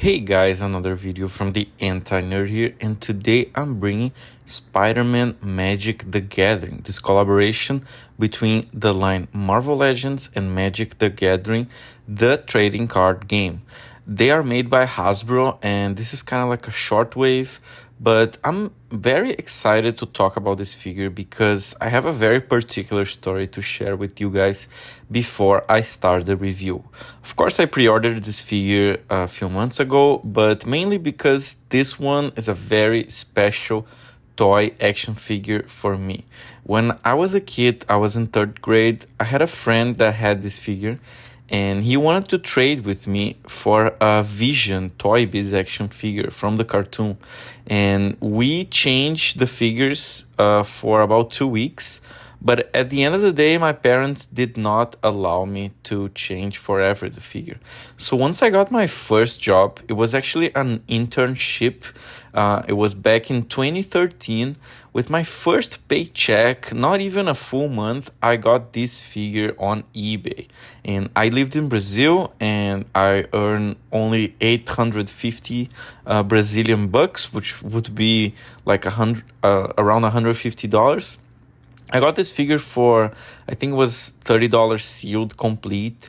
Hey guys, another video from the Anti-Nerd here, and today I'm bringing Spider-Man Magic the Gathering, this collaboration between the line Marvel Legends and Magic the Gathering, the trading card game. They are made by Hasbro, and this is kind of like a shortwave, but I'm very excited to talk about this figure because I have a very particular story to share with you guys before I start the review. Of course, I pre-ordered this figure a few months ago, but mainly because this one is a very special toy action figure for me. When I was a kid, I was in third grade, I had a friend that had this figure and he wanted to trade with me for a Vision Toy Biz action figure from the cartoon. And we changed the figures for about 2 weeks. But at the end of the day, my parents did not allow me to change forever the figure. So once I got my first job, it was actually an internship. It was back in 2013. With my first paycheck, not even a full month, I got this figure on eBay. And I lived in Brazil and I earned only 850 Brazilian bucks, which would be like around $150. I got this figure for, I think it was $30 sealed complete.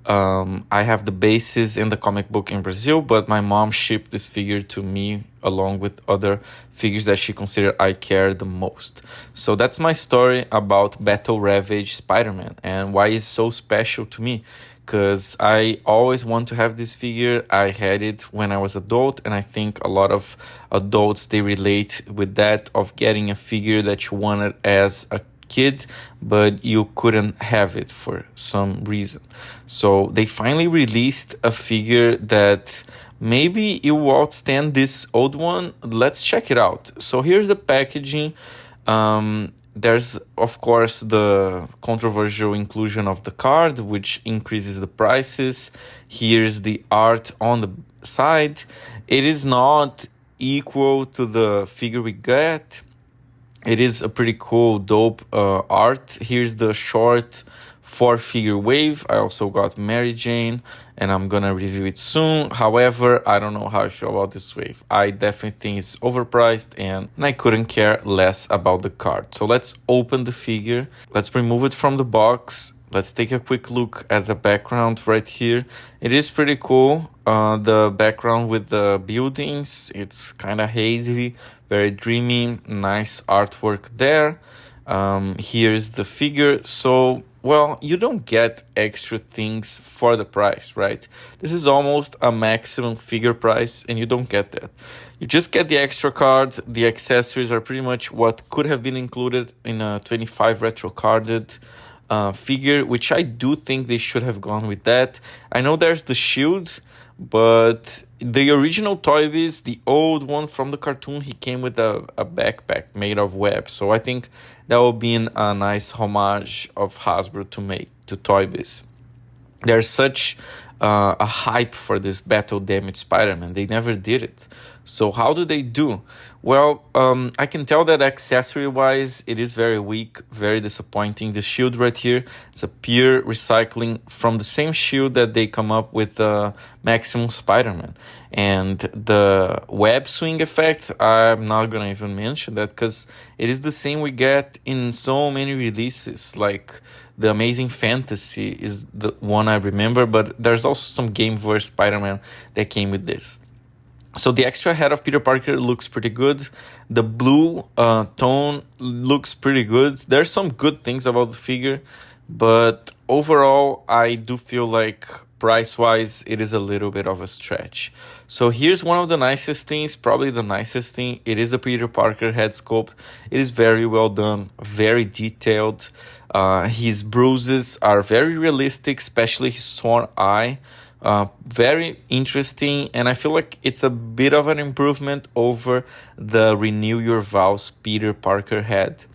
I have the bases and the comic book in Brazil, but my mom shipped this figure to me along with other figures that she considered I care the most. So that's my story about Battle Ravage Spider-Man and why it's so special to me. Because I always want to have this figure. I had it when I was adult, and I think a lot of adults, they relate with that of getting a figure that you wanted as a kid, but you couldn't have it for some reason. So they finally released a figure that maybe it will outstand this old one. Let's check it out. So here's the packaging. There's, of course, the controversial inclusion of the card, which increases the prices. Here's the art on the side. It is not equal to the figure we get. It is a pretty cool, dope art. Here's the short 4-figure wave. I also got Mary Jane, and I'm gonna review it soon. However, I don't know how I feel about this wave. I definitely think it's overpriced, and I couldn't care less about the card. So let's open the figure. Let's remove it from the box. Let's take a quick look at the background right here. It is pretty cool. The background with the buildings, it's kind of hazy, very dreamy, nice artwork there. Here's the figure. So, well, you don't get extra things for the price, right? This is almost a maximum figure price, and you don't get that. You just get the extra card. The accessories are pretty much what could have been included in a 25 retro carded figure, which I do think they should have gone with that. I know there's the shield, but the original Toy Biz, the old one from the cartoon, he came with a backpack made of web. So I think that would be a nice homage of Hasbro to make to Toy Biz. There's such a hype for this Battle Damage Spider-Man. They never did it. So how do they do? Well, I can tell that accessory-wise, it is very weak, very disappointing. The shield right here, it's a pure recycling from the same shield that they come up with Maximum Spider-Man. And the web swing effect, I'm not going to even mention that because it is the same we get in so many releases. Like the Amazing Fantasy is the one I remember, but there's also some Gameverse Spider-Man that came with this. So the extra head of Peter Parker looks pretty good. The blue tone looks pretty good. There's some good things about the figure, but overall, I do feel like price-wise, it is a little bit of a stretch. So here's one of the nicest things, probably the nicest thing. It is a Peter Parker head sculpt. It is very well done, very detailed. His bruises are very realistic, especially his sworn eye. Very interesting, and I feel like it's a bit of an improvement over the Renew Your Vows Peter Parker head.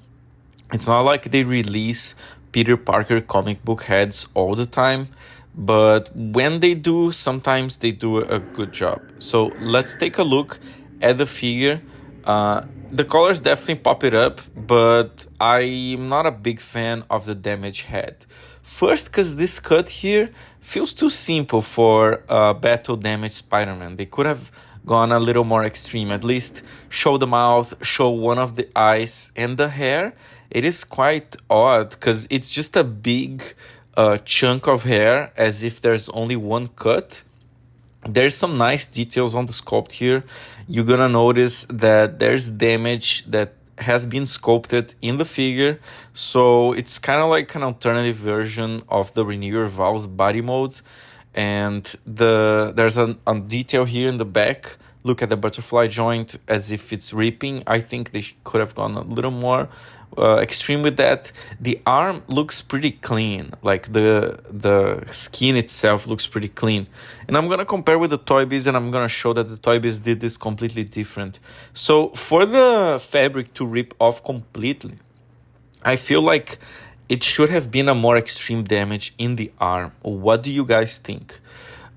It's not like they release Peter Parker comic book heads all the time, but when they do, sometimes they do a good job. So let's take a look at the figure. The colors definitely pop it up, but I'm not a big fan of the damage head. First, because this cut here feels too simple for battle damage Spider-Man. They could have gone a little more extreme, at least show the mouth, show one of the eyes, and the hair. It is quite odd because it's just a big chunk of hair, as if there's only one cut. There's some nice details on the sculpt here. You're gonna notice that there's damage that has been sculpted in the figure, so it's kind of like an alternative version of the Renew Your Vows body mode. And there's a detail here in the back. Look at the butterfly joint as if it's ripping. I think they could have gone a little more extreme with that. The arm looks pretty clean, like the skin itself looks pretty clean. And I'm gonna compare with the Toy Biz, and I'm gonna show that the Toy Biz did this completely different. So for the fabric to rip off completely, I feel like it should have been a more extreme damage in the arm. What do you guys think?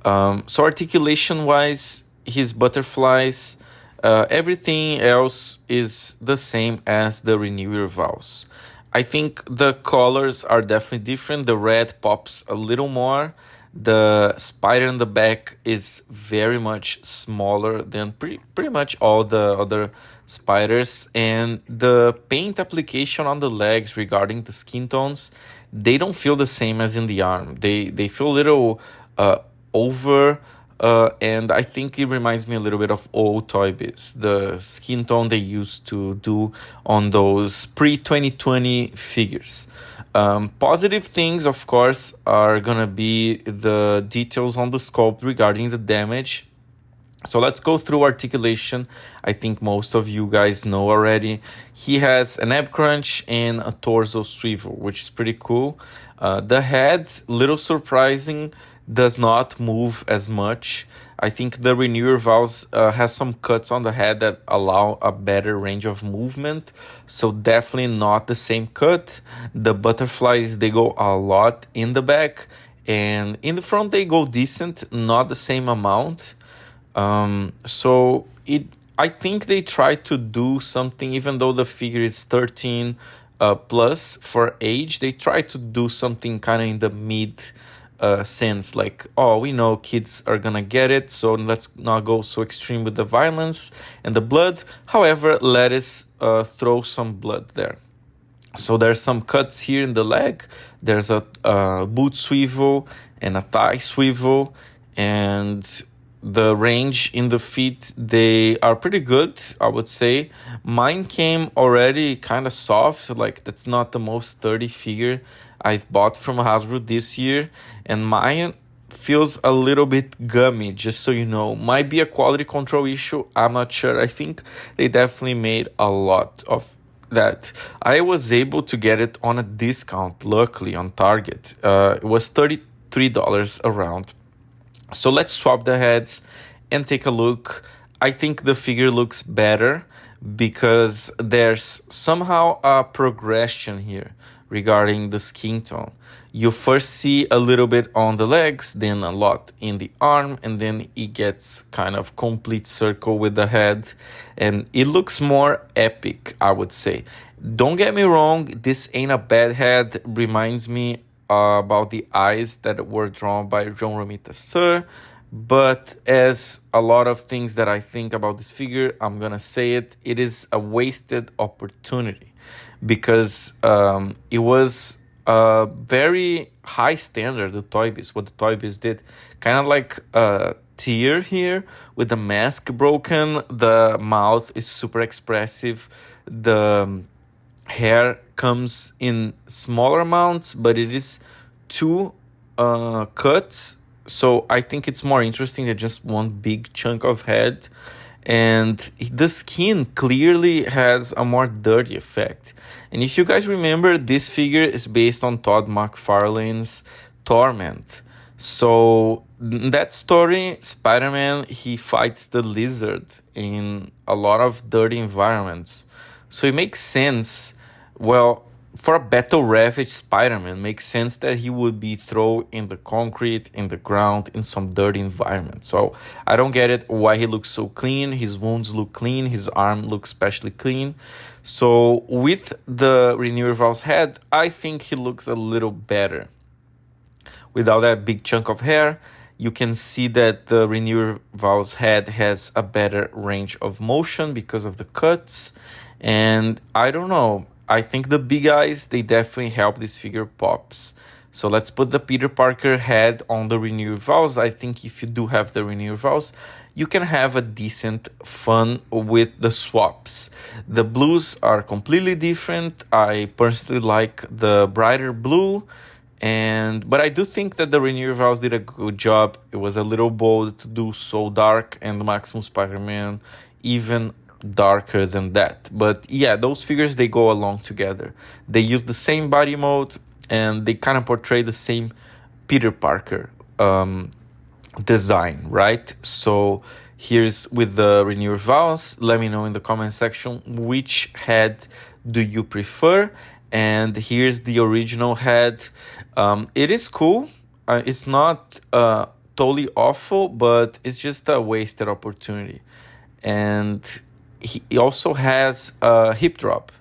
So articulation wise, his butterflies, everything else is the same as the Renew Your Vows. I think the colors are definitely different. The red pops a little more. The spider in the back is very much smaller than pretty much all the other spiders. And the paint application on the legs regarding the skin tones, they don't feel the same as in the arm. They feel a little over. And I think it reminds me a little bit of old Toy Biz, the skin tone they used to do on those pre-2020 figures. Positive things, of course, are gonna be the details on the sculpt regarding the damage. So let's go through articulation. I think most of you guys know already. He has an ab crunch and a torso swivel, which is pretty cool. The head, little surprising, does not move as much. I think the Renew Your Vows has some cuts on the head that allow a better range of movement. So definitely not the same cut. The butterflies, they go a lot in the back. And in the front, they go decent, not the same amount. I think they tried to do something, even though the figure is 13 plus for age, they tried to do something kind of in the mid sense, like, oh, we know kids are gonna get it, so let's not go so extreme with the violence and the blood. However, let us throw some blood there. So there's some cuts here in the leg. There's a boot swivel and a thigh swivel, and the range in the feet, they are pretty good, I would say. Mine came already kind of soft, like that's not the most sturdy figure I've bought from Hasbro this year, and mine feels a little bit gummy, just so you know. Might be a quality control issue, I'm not sure. I think they definitely made a lot of that. I was able to get it on a discount, luckily, on Target. It was $33 around. So let's swap the heads and take a look. I think the figure looks better because there's somehow a progression here regarding the skin tone. You first see a little bit on the legs, then a lot in the arm, and then it gets kind of complete circle with the head, and it looks more epic, I would say. Don't get me wrong, this ain't a bad head. Reminds me about the eyes that were drawn by John Romita Sr. But as a lot of things that I think about this figure, I'm gonna say it is a wasted opportunity, because it was a very high standard, the Toy Biz, what the Toy Biz did. Kind of like a tear here with the mask broken, the mouth is super expressive, the hair comes in smaller amounts, but it is two cuts. So I think it's more interesting than just one big chunk of head. And the skin clearly has a more dirty effect. And if you guys remember, this figure is based on Todd McFarlane's Torment. So in that story, Spider-Man, he fights the lizard in a lot of dirty environments. So it makes sense. Well, for a battle ravaged Spider-Man, makes sense that he would be thrown in the concrete, in the ground, in some dirty environment. So I don't get it why he looks so clean. His wounds look clean. His arm looks especially clean. So with the Renew Your Vows head, I think he looks a little better. without that big chunk of hair. You can see that the Renewer Val's head has a better range of motion because of the cuts. And I don't know, I think the big eyes, they definitely help this figure pops. So let's put the Peter Parker head on the Renewer Vals. I think if you do have the Renewer Vals, you can have a decent fun with the swaps. The blues are completely different. I personally like the brighter blue. But I do think that the Renewer Vals did a good job. It was a little bold to do so dark, and the Maximum Spider-Man even darker than that. But yeah, those figures, they go along together. They use the same body mode, and they kind of portray the same Peter Parker design, right? So here's with the Renewer Vals. Let me know in the comment section which head do you prefer. And here's the original head. It is cool. It's not totally awful, but it's just a wasted opportunity. And he also has a hip drop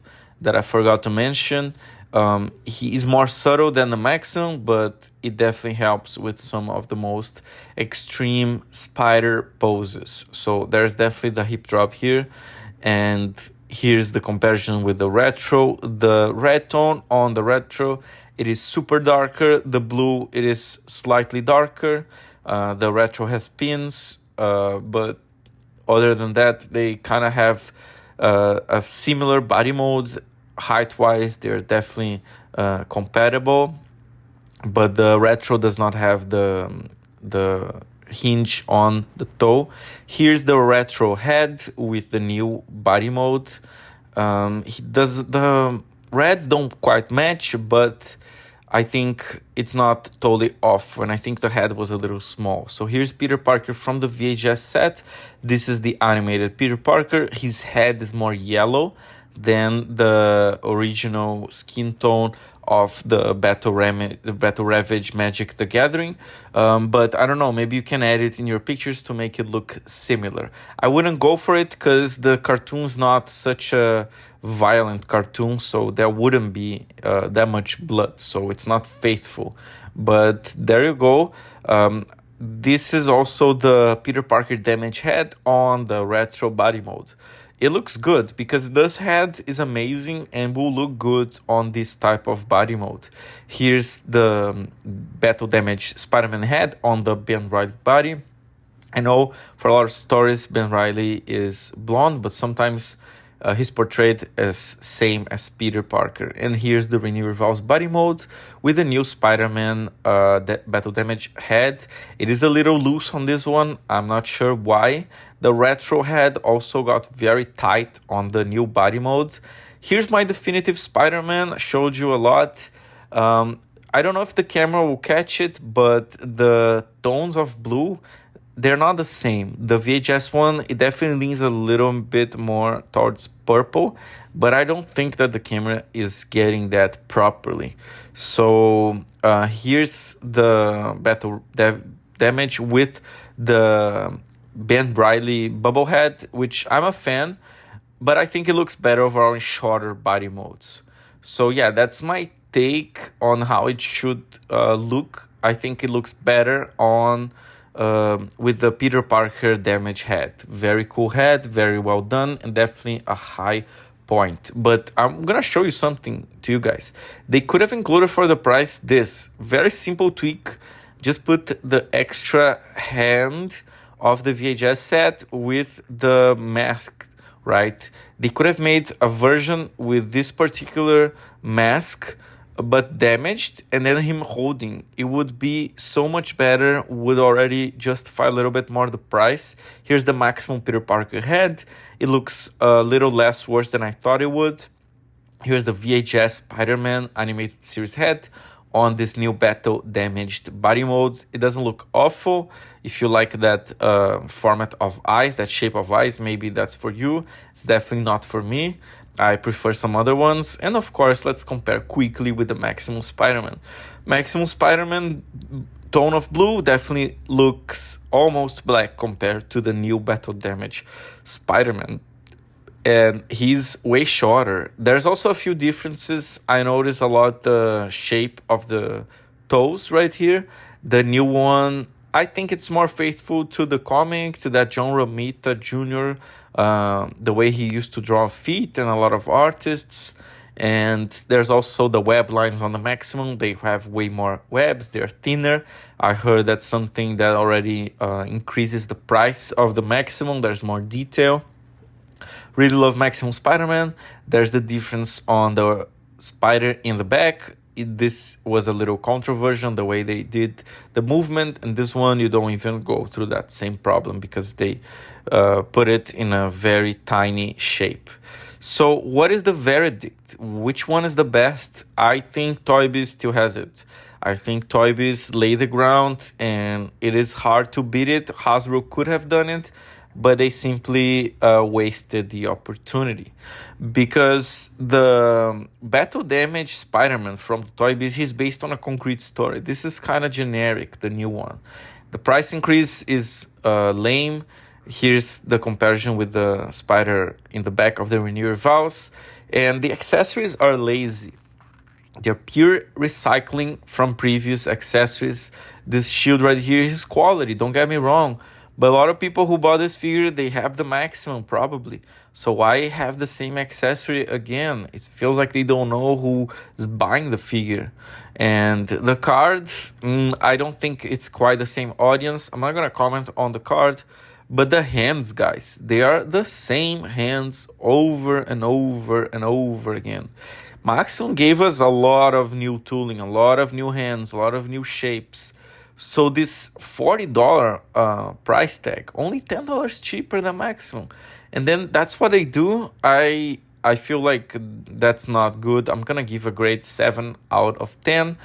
that I forgot to mention. He is more subtle than the Maximum, but it definitely helps with some of the most extreme spider poses. So there's definitely the hip drop here. And here's the comparison with the retro. The red tone on the retro, it is super darker. The blue, it is slightly darker. The retro has pins, but other than that, they kind of have a similar body mode. Height-wise, they're definitely compatible, but the retro does not have the hinge on the toe. Here's the retro head with the new body mode. The reds don't quite match, but I think it's not totally off, and I think the head was a little small. So here's Peter Parker from the VHS set. This is the animated Peter Parker. His head is more yellow than the original skin tone of the Battle Ravage Magic the Gathering. But I don't know, maybe you can add it in your pictures to make it look similar. I wouldn't go for it because the cartoon's not such a violent cartoon, so there wouldn't be that much blood, so it's not faithful. But there you go. This is also the Peter Parker damage head on the retro body mode. It looks good because this head is amazing and will look good on this type of body mode. Here's the Battle Damage Spider-Man head on the Ben Reilly body. I know for a lot of stories Ben Reilly is blonde, but sometimes he's portrayed as same as Peter Parker. And here's the Renewer Val's body mode with the new Spider-Man Battle Damage head. It is a little loose on this one. I'm not sure why. The retro head also got very tight on the new body mode. Here's my definitive Spider-Man. I showed you a lot. I don't know if the camera will catch it, but the tones of blue, they're not the same. The VHS one, it definitely leans a little bit more towards purple, but I don't think that the camera is getting that properly. So here's the Battle Damage with the Ben Reilly Bubblehead, which I'm a fan, but I think it looks better overall in shorter body modes. So yeah, that's my take on how it should look. I think it looks better on with the Peter Parker damage head. Very cool head, very well done, and definitely a high point. But I'm gonna show you something to you guys. They could have included for the price this very simple tweak. Just put the extra hand of the VHS set with the mask, right? They could have made a version with this particular mask but damaged, and then him holding. It would be so much better, would already justify a little bit more the price. Here's the Maximum Peter Parker head. It looks a little less worse than I thought it would. Here's the VHS Spider-Man animated series head on this new Battle Damaged body mode. It doesn't look awful. If you like that format of eyes, that shape of eyes, maybe that's for you. It's definitely not for me. I prefer some other ones. And of course, let's compare quickly with the Maximum Spider-Man. Maximum Spider-Man tone of blue definitely looks almost black compared to the new Battle Damage Spider-Man. And he's way shorter. There's also a few differences. I notice a lot the shape of the toes right here. The new one, I think it's more faithful to the comic, to that John Romita Jr., the way he used to draw feet and a lot of artists. And there's also the web lines on the Maximum. They have way more webs, they're thinner. I heard that's something that already increases the price of the Maximum. There's more detail. Really love Maximum Spider-Man. There's the difference on the spider in the back. This was a little controversial, the way they did the movement, and this one you don't even go through that same problem because they put it in a very tiny shape. So what is the verdict? Which one is the best? I think Toy Biz still has it. I think Toy Biz laid the ground, and it is hard to beat it. Hasbro could have done it, but they simply wasted the opportunity, because the Battle Damage Spider-Man from the Toy Biz is based on a concrete story. This is kind of generic, the new one. The price increase is lame. Here's the comparison with the spider in the back of the Rainier Vows, and the accessories are lazy. They're pure recycling from previous accessories. This shield right here is quality, don't get me wrong. But a lot of people who bought this figure, they have the Maximum probably. So why have the same accessory again? It feels like they don't know who is buying the figure. And the card, I don't think it's quite the same audience. I'm not going to comment on the card. But the hands, guys, they are the same hands over and over and over again. Maximum gave us a lot of new tooling, a lot of new hands, a lot of new shapes. So this $40 price tag, only $10 cheaper than Maximum. And then that's what they do. I feel like that's not good. I'm going to give a grade 7 out of 10.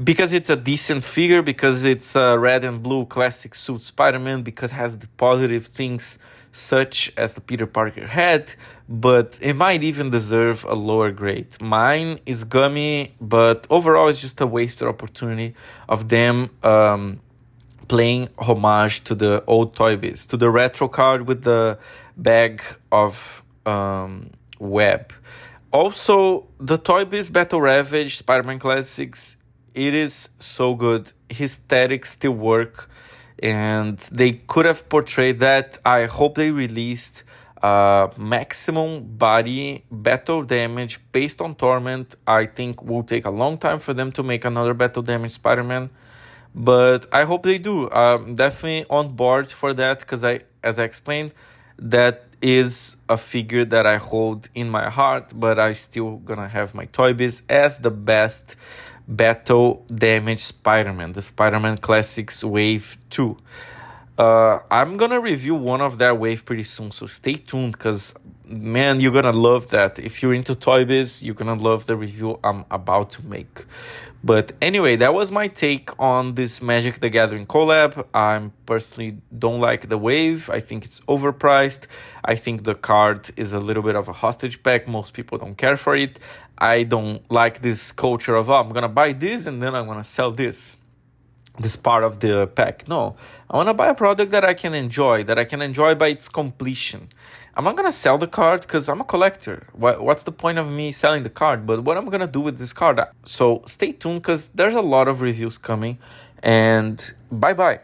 Because it's a decent figure, because it's a red and blue classic suit Spider-Man, because it has the positive things such as the Peter Parker had, but it might even deserve a lower grade. Mine is gummy, but overall it's just a wasted opportunity of them playing homage to the old Toy Biz, to the retro card with the bag of web. Also, the Toy Biz Battle Ravage Spider-Man Classics, it is so good. His aesthetics still work, and they could have portrayed that. I hope they released Maximum Body Battle Damage based on Torment. I think will take a long time for them to make another Battle Damage Spider-Man, but I hope they do. I'm definitely on board for that, because as I explained, that is a figure that I hold in my heart, but I still gonna have my Toy Biz as the best Battle Damage Spider-Man, the Spider-Man Classics Wave 2. I'm gonna review one of that wave pretty soon, so stay tuned, because man, you're gonna love that. If you're into Toy Biz, you're gonna love the review I'm about to make. But anyway, that was my take on this Magic the Gathering collab. I personally don't like the wave. I think it's overpriced. I think the card is a little bit of a hostage pack. Most people don't care for it. I don't like this culture of, I'm gonna buy this and then I'm gonna sell this part of the pack. No, I want to buy a product that I can enjoy by its completion. I'm not going to sell the card because I'm a collector. What's the point of me selling the card? But what I'm going to do with this card? So stay tuned, because there's a lot of reviews coming, and bye-bye.